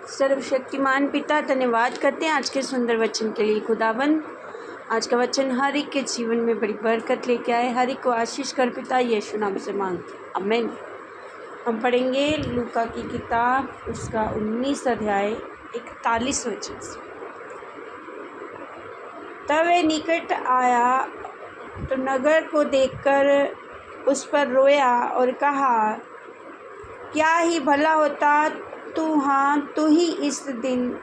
सर्वशक्तिमान पिता धन्यवाद करते हैं आज के सुंदर वचन के लिए। खुदाबंद आज का वचन हर एक के जीवन में बड़ी बरकत लेके आए, हर एक को आशीष कर पिता यीशु नाम से मांग, आमीन। हम पढ़ेंगे लूका की किताब उसका 19 अध्याय 41 वचन से। तब वह निकट आया तो नगर को देखकर उस पर रोया और कहा, क्या ही भला होता तू ही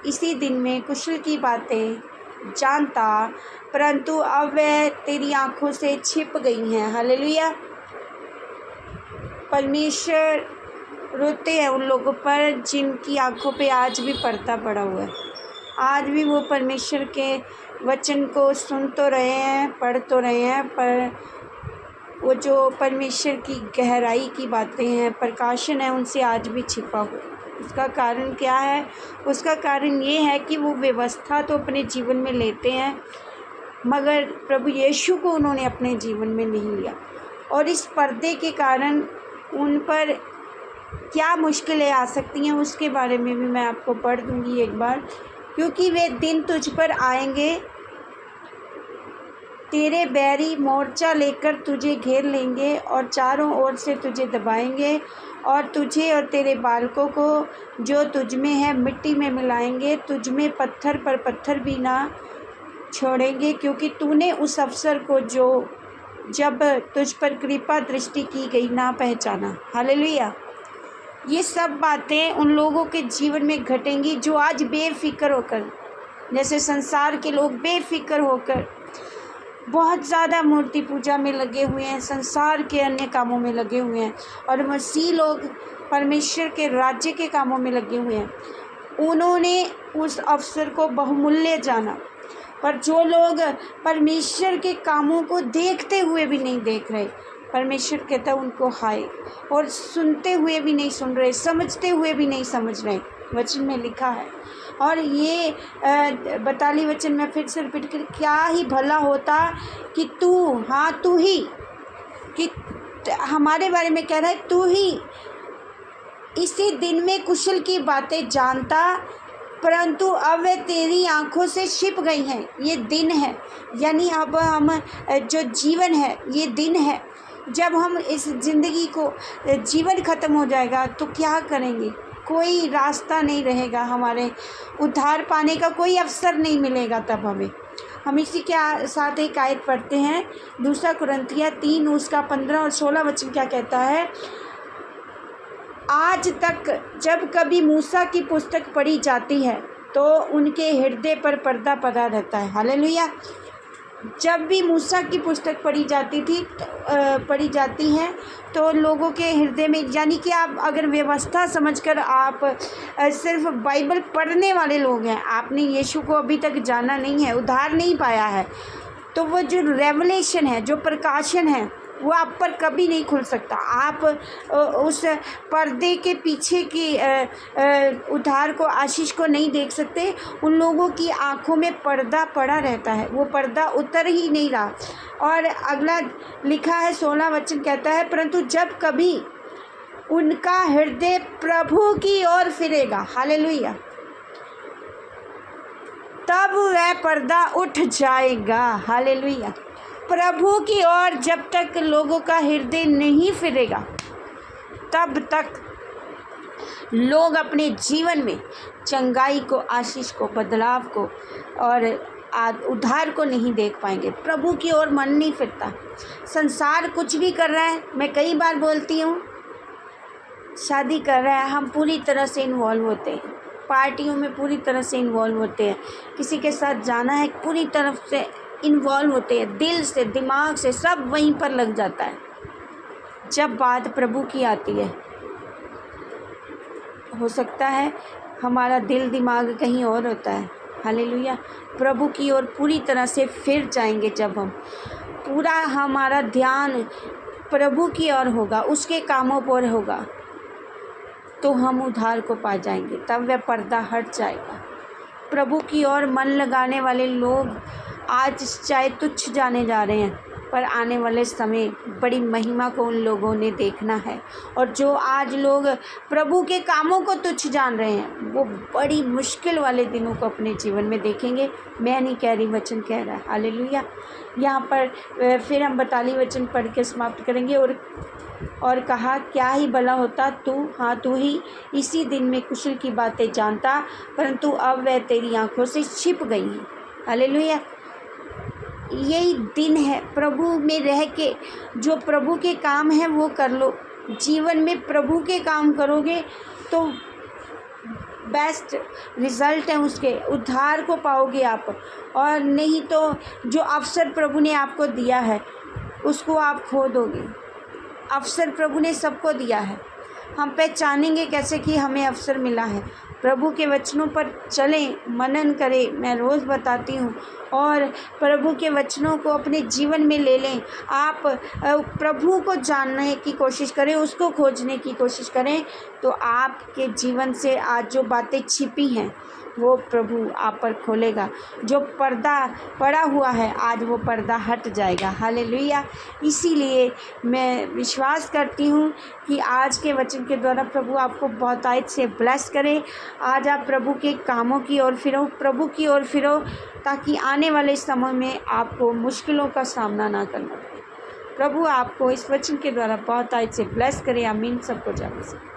इसी दिन में कुशल की बातें जानता, परंतु अब वह तेरी आँखों से छिप गई हैं। हालेलुया। परमेश्वर रोते हैं उन लोगों पर जिनकी आँखों पे आज भी पर्दा पड़ा हुआ है। आज भी वो परमेश्वर के वचन को सुन तो रहे हैं, पढ़ तो रहे हैं, पर वो जो परमेश्वर की गहराई की बातें हैं, प्रकाशन है, उनसे आज भी छिपा हुआ। उसका कारण क्या है? उसका कारण ये है कि वो व्यवस्था तो अपने जीवन में लेते हैं, मगर प्रभु यीशु को उन्होंने अपने जीवन में नहीं लिया। और इस पर्दे के कारण उन पर क्या मुश्किलें आ सकती हैं, उसके बारे में भी मैं आपको पढ़ दूँगी एक बार। क्योंकि वे दिन तुझ पर आएंगे, तेरे बैरी मोर्चा लेकर तुझे घेर लेंगे और चारों ओर से तुझे दबाएंगे और तुझे और तेरे बालकों को जो तुझ में है मिट्टी में मिलाएंगे, तुझ में पत्थर पर पत्थर भी ना छोड़ेंगे, क्योंकि तूने उस अवसर को जो जब तुझ पर कृपा दृष्टि की गई ना पहचाना। हालेलुया। ये सब बातें उन लोगों के जीवन में घटेंगी जो आज बेफिक्र होकर, जैसे संसार के लोग बेफिक्र होकर बहुत ज़्यादा मूर्ति पूजा में लगे हुए हैं, संसार के अन्य कामों में लगे हुए हैं, और मसीह लोग परमेश्वर के राज्य के कामों में लगे हुए हैं। उन्होंने उस अवसर को बहुमूल्य जाना। पर जो लोग परमेश्वर के कामों को देखते हुए भी नहीं देख रहे, परमेश्वर कहता है उनको हाय, और सुनते हुए भी नहीं सुन रहे, समझते हुए भी नहीं समझ रहे, वचन में लिखा है। और ये 42 वचन में फिर से रिपीट कर, क्या ही भला होता कि तू ही, कि हमारे बारे में कह रहा है, तू ही इसी दिन में कुशल की बातें जानता, परंतु अब वे तेरी आँखों से छिप गई हैं। ये दिन है, यानी अब हम जो जीवन है ये दिन है। जब हम इस ज़िंदगी को, जीवन ख़त्म हो जाएगा तो क्या करेंगे? कोई रास्ता नहीं रहेगा, हमारे उद्धार पाने का कोई अवसर नहीं मिलेगा। तब हम इसी के साथ एक आयत पढ़ते हैं, 2 कुरिन्थियों 3 उसका 15 और 16 वचन क्या कहता है। आज तक जब कभी मूसा की पुस्तक पढ़ी जाती है तो उनके हृदय पर पर्दा पड़ा रहता है। हालेलुया। जब भी मूसा की पुस्तक पढ़ी जाती है तो लोगों के हृदय में, यानी कि आप अगर व्यवस्था समझकर आप सिर्फ बाइबल पढ़ने वाले लोग हैं, आपने यीशु को अभी तक जाना नहीं है, उद्धार नहीं पाया है, तो वो जो रेवलेशन है, जो प्रकाशन है, वो आप पर कभी नहीं खुल सकता। आप उस पर्दे के पीछे की उद्धार को, आशीष को नहीं देख सकते। उन लोगों की आँखों में पर्दा पड़ा रहता है, वो पर्दा उतर ही नहीं रहा। और अगला लिखा है 16 वचन कहता है, परंतु जब कभी उनका हृदय प्रभु की ओर फिरेगा, हालेलुया, तब वह पर्दा उठ जाएगा। हालेलुया। प्रभु की ओर जब तक लोगों का हृदय नहीं फिरेगा, तब तक लोग अपने जीवन में चंगाई को, आशीष को, बदलाव को और उद्धार को नहीं देख पाएंगे। प्रभु की ओर मन नहीं फिरता। संसार कुछ भी कर रहा है, मैं कई बार बोलती हूँ, शादी कर रहा है, हम पूरी तरह से इन्वॉल्व होते हैं, पार्टियों में पूरी तरह से इन्वॉल्व होते हैं, किसी के साथ जाना है पूरी तरफ से इन्वॉल्व होते हैं, दिल से, दिमाग से, सब वहीं पर लग जाता है। जब बात प्रभु की आती है, हो सकता है हमारा दिल दिमाग कहीं और होता है। हालेलुया। प्रभु की ओर पूरी तरह से फिर जाएंगे। जब हम पूरा, हमारा ध्यान प्रभु की ओर होगा, उसके कामों पर होगा, तो हम उद्धार को पा जाएंगे। तब वह पर्दा हट जाएगा। प्रभु की ओर मन लगाने वाले लोग आज चाहे तुच्छ जाने जा रहे हैं, पर आने वाले समय बड़ी महिमा को उन लोगों ने देखना है। और जो आज लोग प्रभु के कामों को तुच्छ जान रहे हैं, वो बड़ी मुश्किल वाले दिनों को अपने जीवन में देखेंगे। मैं नहीं कह रही, वचन कह रहा है। हालेलुया। यहाँ पर फिर हम 42 वचन पढ़ के समाप्त करेंगे। और कहा, क्या ही भला होता तू ही इसी दिन में कुशल की बातें जानता, परंतु अब वह तेरी आँखों से छिप गई हैं। हालेलुया। यही दिन है, प्रभु में रह के जो प्रभु के काम हैं वो कर लो। जीवन में प्रभु के काम करोगे तो बेस्ट रिज़ल्ट है, उसके उद्धार को पाओगे आप। और नहीं तो जो अवसर प्रभु ने आपको दिया है उसको आप खो दोगे। अवसर प्रभु ने सबको दिया है। हम पहचानेंगे कैसे कि हमें अवसर मिला है? प्रभु के वचनों पर चलें, मनन करें। मैं रोज़ बताती हूँ। और प्रभु के वचनों को अपने जीवन में ले लें। आप प्रभु को जानने की कोशिश करें, उसको खोजने की कोशिश करें, तो आपके जीवन से आज जो बातें छिपी हैं वो प्रभु आप पर खोलेगा। जो पर्दा पड़ा हुआ है आज वो पर्दा हट जाएगा। हालेलुया। इसीलिए मैं विश्वास करती हूँ कि आज के वचन के द्वारा प्रभु आपको बहुतायत से ब्लेस करे। आज आप प्रभु के कामों की ओर फिरो, प्रभु की ओर फिरो, ताकि आने वाले समय में आपको मुश्किलों का सामना ना करना पड़े। प्रभु आपको इस वचन के द्वारा बहुतायत से ब्लेस करे। आमीन। सबको जय मसीह।